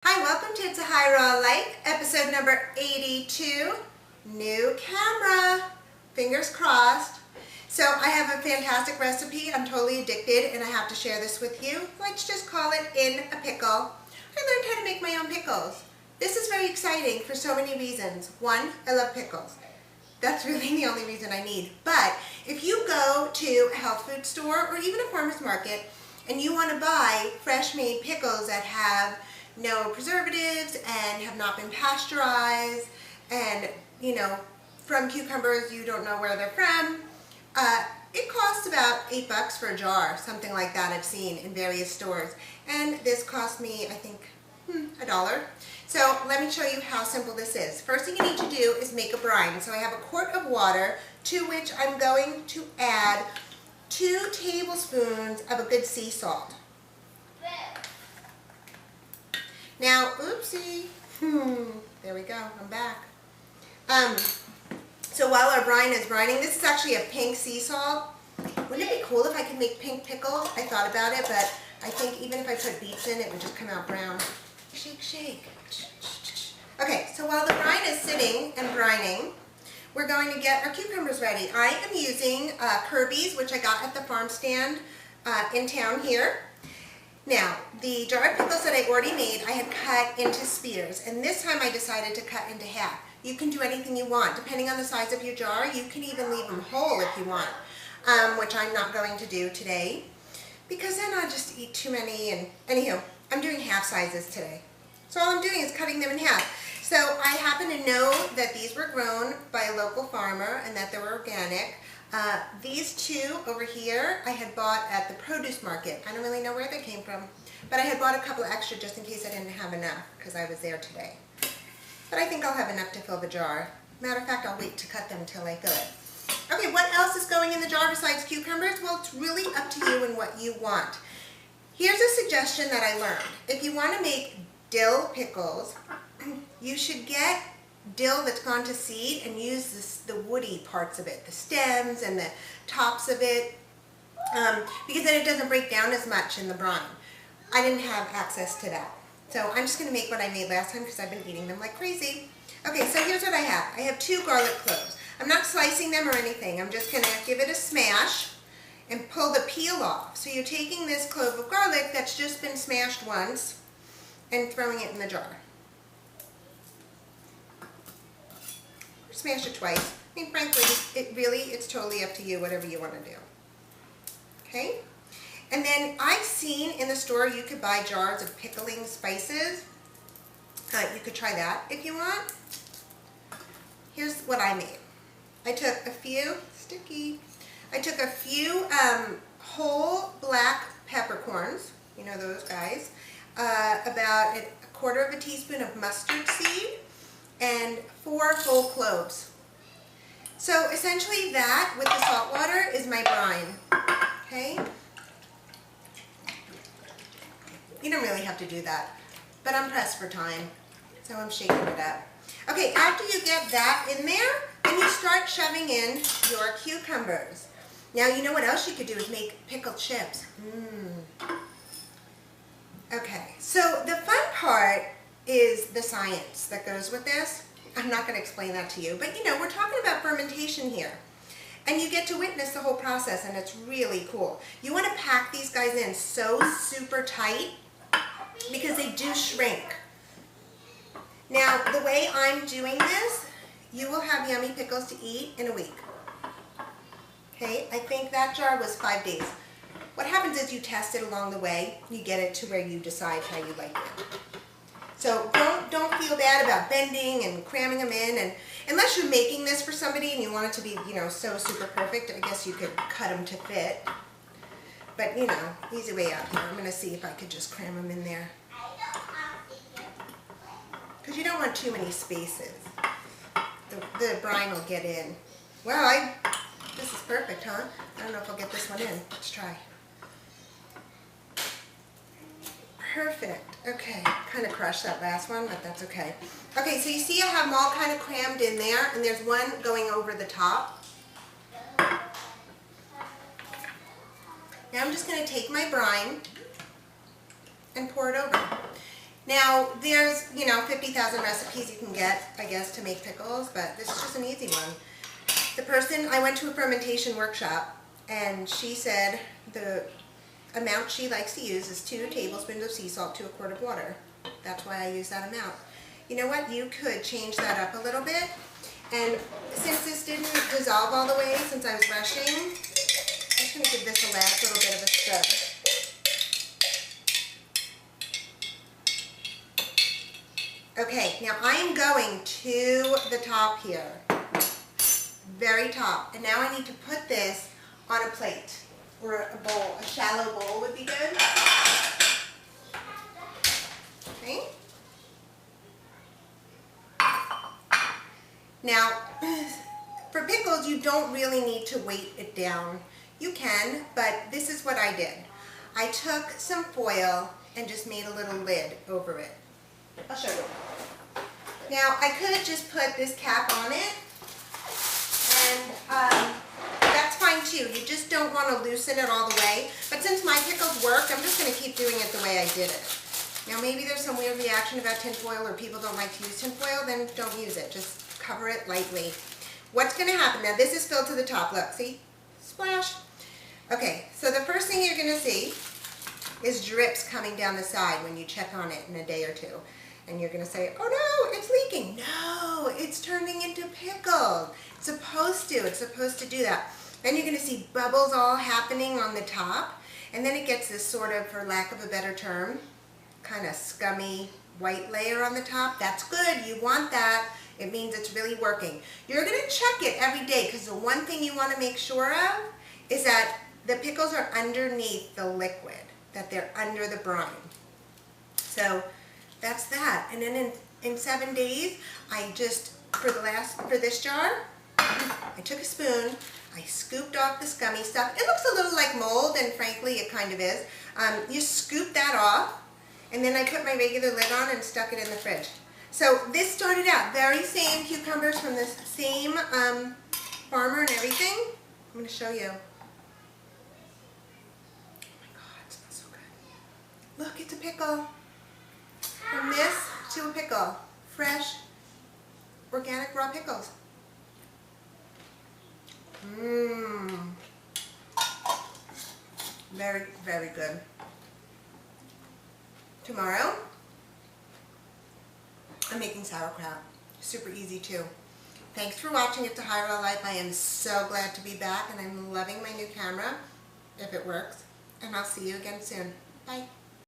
Hi, welcome to It's a High Raw Life, episode number 82. New camera. Fingers crossed. So I have a fantastic recipe. I'm totally addicted and I have to share this with you. Let's just call it In A Pickle. I learned how to make my own pickles. This is very exciting for so many reasons. One, I love pickles. That's really the only reason I need. But if you go to a health food store or even a farmer's market and you want to buy fresh made pickles that have no preservatives and have not been pasteurized and, from cucumbers you don't know where they're from, it costs about $8 for a jar, something like that I've seen in various stores. And this cost me, I think, $1. So let me show you how simple this is. First thing you need to do is make a brine. So I have a quart of water to which I'm going to add 2 tablespoons of a good sea salt. Now, oopsie, there we go, I'm back. So while our brine is brining, this is actually a pink sea salt. Wouldn't it be cool if I could make pink pickles? I thought about it, but I think even if I put beets in, it would just come out brown. Shake, shake. Okay, so while the brine is sitting and brining, we're going to get our cucumbers ready. I am using Kirby's, which I got at the farm stand in town here. Now, the jar of pickles that I already made, I had cut into spears, and this time I decided to cut into half. You can do anything you want. Depending on the size of your jar, you can even leave them whole if you want, which I'm not going to do today, because then I'll just eat too many, and anywho, I'm doing half sizes today. So all I'm doing is cutting them in half. So I happen to know that these were grown by a local farmer and that they were organic. These 2 over here I had bought at the produce market. I don't really know where they came from, but I had bought a couple extra just in case I didn't have enough because I was there today. But I think I'll have enough to fill the jar. Matter of fact, I'll wait to cut them until I fill it. Okay, what else is going in the jar besides cucumbers? Well, it's really up to you and what you want. Here's a suggestion that I learned. If you want to make dill pickles, you should get dill that's gone to seed and use the woody parts of it, the stems and the tops of it, because then it doesn't break down as much in the brine. I didn't have access to that. So I'm just going to make what I made last time because I've been eating them like crazy. Okay, so here's what I have. I have 2 garlic cloves. I'm not slicing them or anything. I'm just going to give it a smash and pull the peel off. So you're taking this clove of garlic that's just been smashed once and throwing it in the jar. Smash it twice. I mean, frankly, it's totally up to you, whatever you want to do. Okay? And then I've seen in the store you could buy jars of pickling spices. You could try that if you want. Here's what I made. I took a few whole black peppercorns, you know those guys, about a quarter of a teaspoon of mustard seed, and 4 whole cloves. So essentially that, with the salt water, is my brine. Okay? You don't really have to do that, but I'm pressed for time, so I'm shaking it up. Okay, after you get that in there, then you start shoving in your cucumbers. Now, you know what else you could do is make pickled chips. Okay, so the fun part is the science that goes with this. I'm not going to explain that to you, but we're talking about fermentation here. And you get to witness the whole process, and it's really cool. You want to pack these guys in so super tight because they do shrink. Now, the way I'm doing this, you will have yummy pickles to eat in a week. Okay, I think that jar was 5 days. What happens is you test it along the way. You get it to where you decide how you like it. So don't feel bad about bending and cramming them in, and unless you're making this for somebody and you want it to be, so super perfect, I guess you could cut them to fit. But, easy way out here. I'm going to see if I could just cram them in there. Because you don't want too many spaces. The brine will get in. Well, this is perfect, huh? I don't know if I'll get this one in. Let's try. Perfect. Okay, kind of crushed that last one, but that's okay. Okay, so you see I have them all kind of crammed in there, and there's one going over the top. Now I'm just going to take my brine and pour it over. Now, there's, 50,000 recipes you can get, I guess, to make pickles, but this is just an easy one. I went to a fermentation workshop, and she said the amount she likes to use is 2 tablespoons of sea salt to a quart of water. That's why I use that amount. You know what? You could change that up a little bit. And since this didn't dissolve all the way, since I was rushing, I'm just going to give this a last little bit of a stir. Okay, now I am going to the top here. Very top. And now I need to put this on a plate or a bowl. A shallow bowl would be good. Okay. Now, for pickles, you don't really need to weight it down. You can, but this is what I did. I took some foil and just made a little lid over it. I'll show you. Now, I could just put this cap on it, and that's fine too. You just don't want to loosen it all the way. But since my pickles worked, I'm just going to keep doing it the way I did it. Now, maybe there's some weird reaction about tin foil, or people don't like to use tin foil, then don't use it. Just cover it lightly. What's going to happen? Now, this is filled to the top. Look, see? Splash. Okay, so the first thing you're going to see is drips coming down the side when you check on it in a day or two. And you're going to say, oh no, it's leaking. No, it's turning into pickle. It's supposed to do that. Then you're going to see bubbles all happening on the top. And then it gets this sort of, for lack of a better term, kind of scummy white layer on the top. That's good. You want that. It means it's really working. You're going to check it every day, because the one thing you want to make sure of is that the pickles are underneath the liquid, that they're under the brine. So that's that. And then in 7 days, I just, for this jar, I took a spoon, I scooped off the scummy stuff. It looks a little like mold, and frankly, it kind of is. You scoop that off, and then I put my regular lid on and stuck it in the fridge. So this started out very same cucumbers from the same farmer and everything. I'm going to show you. Oh my God, it smells so good. Look, it's a pickle. From this to a pickle. Fresh, organic raw pickles. Mmm. Very, very good. Tomorrow, I'm making sauerkraut. Super easy too. Thanks for watching It's a High Raw Life. I am so glad to be back, and I'm loving my new camera, if it works. And I'll see you again soon. Bye.